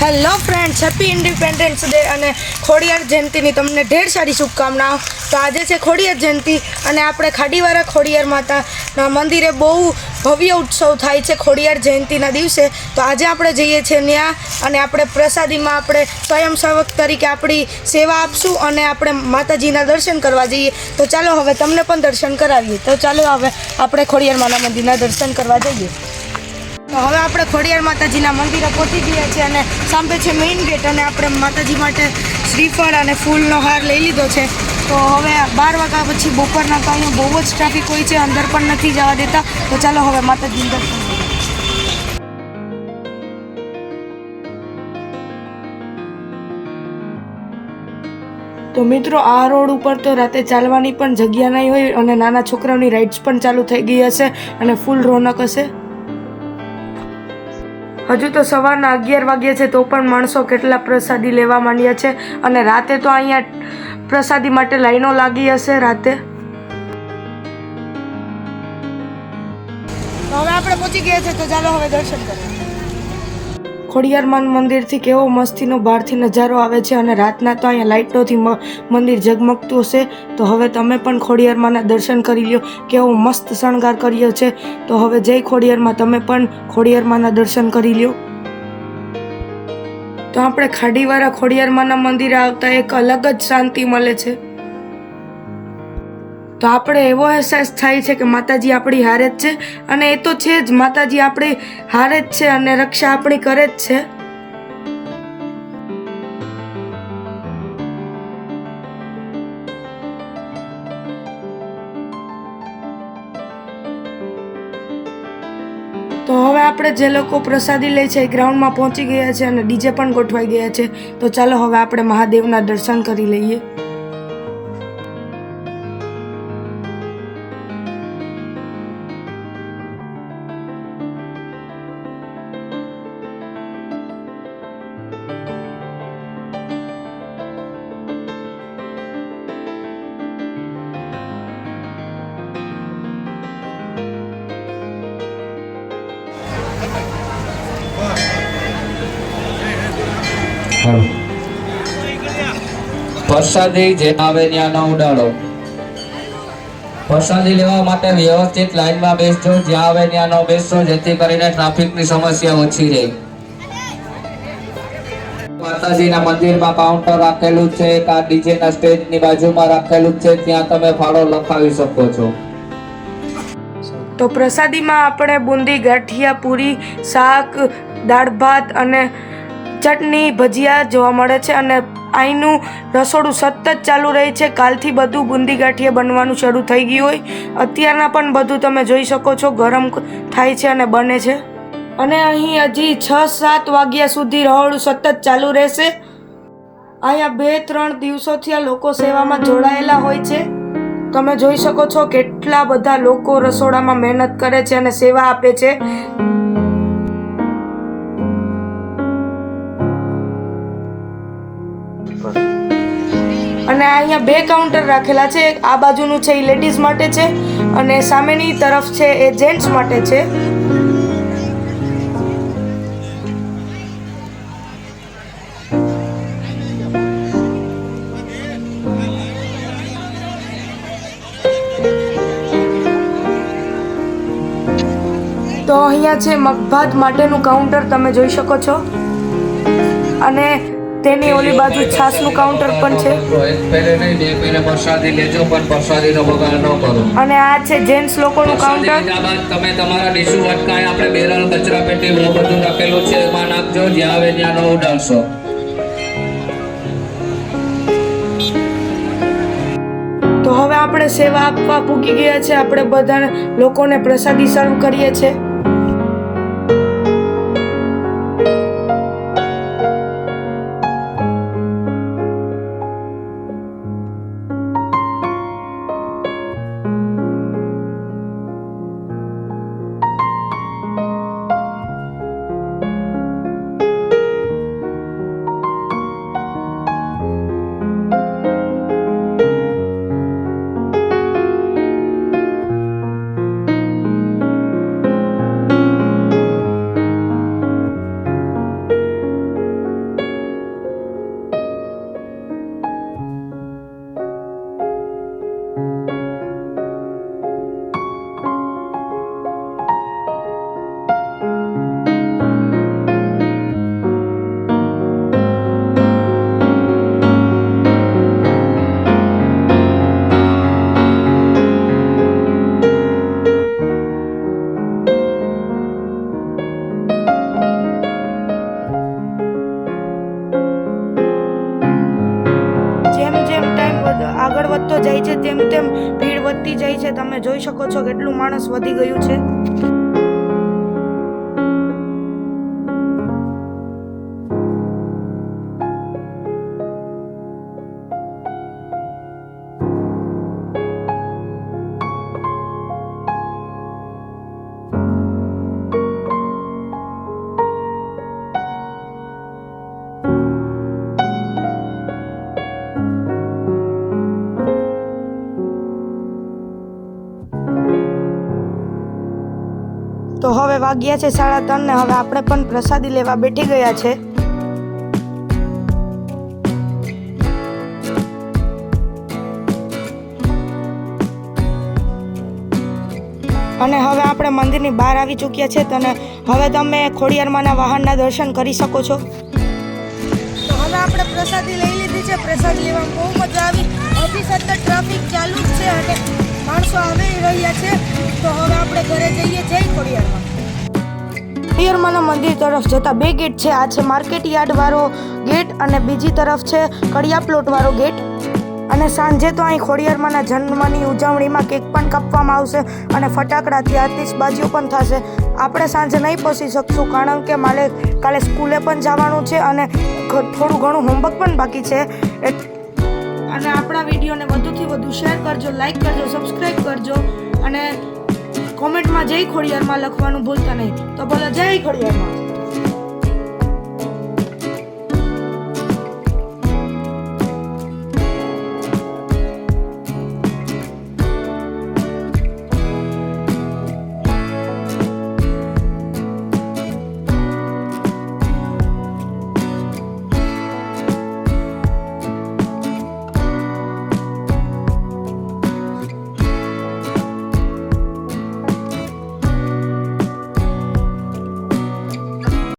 Hello friends, happy independence day અને ખોડિયાર જયંતિની તમને ઢેર સારી શુભકામનાઓ। તો આજે છે ખોડિયાર જયંતિ અને આપણે ખાડીવાળા ખોડિયાર માતાના મંદિરે બહુ ભવ્ય ઉત્સવ થાય છે ખોડિયાર જયંતિના દિવસે। તો આજે આપણે જઈએ છીએ ત્યાં અને આપણે પ્રસાદીમાં આપણે સ્વયંસેવક તરીકે આપણી સેવા આપશું અને આપણે માતાજીના દર્શન કરવા જઈએ। તો ચાલો હવે તમને પણ દર્શન કરાવીએ। તો ચાલો હવે આપણે ખોડિયાર માના મંદિરના દર્શન કરવા જઈએ। તો હવે આપણે ખોડિયાર માતાજીના મંદિરે પહોંચી ગયા છીએ અને સામે છે મેઇન ગેટ અને આપણે માતાજી માટે શ્રીફળ અને ફૂલનો હાર લઈ લીધો છે। તો હવે 12 વાગ્યા પછી બપોરના તો અહીંયા બહુ જ ટ્રાફિક હોય છે, અંદર પણ નથી જવા દેતા। તો ચાલો હવે માતાજીનું દર્શન કરીએ। તો મિત્રો, આ રોડ ઉપર તો રાતે ચાલવાની પણ જગ્યા નહીં હોય અને નાના છોકરાઓની રાઇડ્સ પણ ચાલુ થઈ ગઈ હશે અને ફૂલ રોનક હશે। હજુ તો સવારના 11 વાગ્યા છે તો પણ માણસો કેટલા પ્રસાદી લેવા માંડ્યા છે અને રાતે તો અહીંયા પ્રસાદી માટે લાઈનો લાગી હશે રાતે। તો હવે આપણે પહોંચી ગયા છે, તો ચાલો હવે દર્શન કરીએ। ખોડિયાર માન મંદિરથી કેવો મસ્તીનો બહારથી નજારો આવે છે અને રાતના તો અહીંયા લાઇટોથી મંદિર ઝગમગતું હશે। તો હવે તમે પણ ખોડિયાર માના દર્શન કરી લ્યો, કેવો મસ્ત શણગાર કર્યો છે। તો હવે જય ખોડિયારમાં, તમે પણ ખોડિયાર માના દર્શન કરી લ્યો। તો આપણે ખાડીવાળા ખોડિયાર માના મંદિરે આવતા એક અલગ જ શાંતિ મળે છે। તો આપણે એવો અહેસાસ થાય છે કે માતાજી આપણી હારે જ છે અને એ તો છે જ, માતાજી આપણી હારે જ છે અને રક્ષા આપણી કરે જ છે। તો હવે આપણે જે લોકો પ્રસાદી લે છે એ ગ્રાઉન્ડમાં પહોંચી ગયા છે અને ડીજે પણ ગોઠવાઈ ગયા છે। તો ચાલો હવે આપણે મહાદેવના દર્શન કરી લઈએ। પ્રસાદી જે આવે ત્યાં ન ઉડાડો। પ્રસાદી લેવા માટે વ્યવસ્થિત લાઈનમાં બેસજો, જ્યાં આવે ત્યાં ન બેસજો, જેથી કરીને ટ્રાફિકની સમસ્યા ઓછી રહે। માતાજીના મંદિરમાં કાઉન્ટર રાખેલું છે, આ ડીજેના સ્ટેજની બાજુમાં રાખેલું છે, ત્યાં તમે ફાળો લખાવી શકો છો। તો પ્રસાદીમાં આપણે બુંદી, ગાંઠિયા, પૂરી, શાક, દાળ ભાત અને ચટણી, ભજીયા જોવા મળે છે અને અહીંનું રસોડું સતત ચાલુ રહે છે। કાલથી બધું બુંદી ગાંઠિયા બનવાનું શરૂ થઈ ગયું હોય, અત્યારના પણ બધું તમે જોઈ શકો છો ગરમ થાય છે અને બને છે અને અહીં હજી 6-7 વાગ્યા સુધી રહોડું સતત ચાલુ રહેશે। અહીંયા 2-3 દિવસોથી આ લોકો સેવામાં જોડાયેલા હોય છે। તમે જોઈ શકો છો કેટલા બધા લોકો રસોડામાં મહેનત કરે છે અને સેવા આપે છે। અને અહીંયા 2 કાઉન્ટર રાખેલા છે, એક આ બાજુનું છે એ લેડીઝ માટે છે અને સામેની તરફ છે એ જેન્ટ્સ માટે છે। તો અહીંયા છે મગભાત માટેનું કાઉન્ટર, તમે જોઈ શકો છો અને તેની ઓલી બાજુ છાસનું કાઉન્ટર પણ છે પ્રસાદી લેજો, પણ પ્રસાદીનો બગાડ ન કરો। અને આ છે જેન્ટ્સ લોકોનું કાઉન્ટર। તમે તમારા ડીશુ વટકાય, આપણે બેરલ, કચરા પેટી બધું રાખેલું છે, એમાં નાખજો, જ્યાં આવે ત્યાં ન ઉડાડશો। તો હવે આપણે સેવા આપવા પૂગી ગયા છે, આપણે બધા લોકોને પ્રસાદી સર્વ કરીએ છીએ। વધતો જાય છે તેમ તેમ ભીડ વધતી જાય છે. તમે જોઈ શકો છો કેટલું માણસ વધી ગયું છે. તો હવે વાગ્યા છે 3:30 ને હવે આપણે પણ પ્રસાદી લેવા બેઠી ગયા છે. અને હવે આપણે મંદિરની બહાર આવી ચૂક્યા છે. અને હવે તમે ખોડિયારમાંના વાહનના દર્શન કરી શકો છો. તો હવે આપણે પ્રસાદી લઈ લીધી છે. પ્રસાદ લેવામાં બહુ મજા આવી. હજી સતત ટ્રાફિક ચાલુ જ છે અને માણસો આવી રહ્યા છે. તો હવે આપણે ઘરે જઈએ. જય ખોડિયારમાં. ખોડિયારમાંના મંદિર તરફ જતા 2 ગેટ છે. આ છે માર્કેટ યાર્ડ વાળો ગેટ અને બીજી તરફ છે કડિયા પ્લોટ વાળો ગેટ. અને સાંજે તો અહીં ખોડિયારમાંના જન્મની ઉજવણીમાં કેક પણ કાપવામાં આવશે અને ફટાકડાથી આતિશબાજીઓ પણ થશે. આપણે સાંજે નહીં પહોંચી શકશું કારણ કે મારે કાલે સ્કૂલે પણ જવાનું છે અને થોડું ઘણું હોમવર્ક પણ બાકી છે. અને આપણા વિડીયોને વધુથી વધુ શેર કરજો, લાઈક કરજો, સબસ્ક્રાઈબ કરજો અને કોમેન્ટમાં જય ખોડિયારમાં લખવાનું ભૂલતા નહીં. તો બોલો જય ખોડિયારમાં.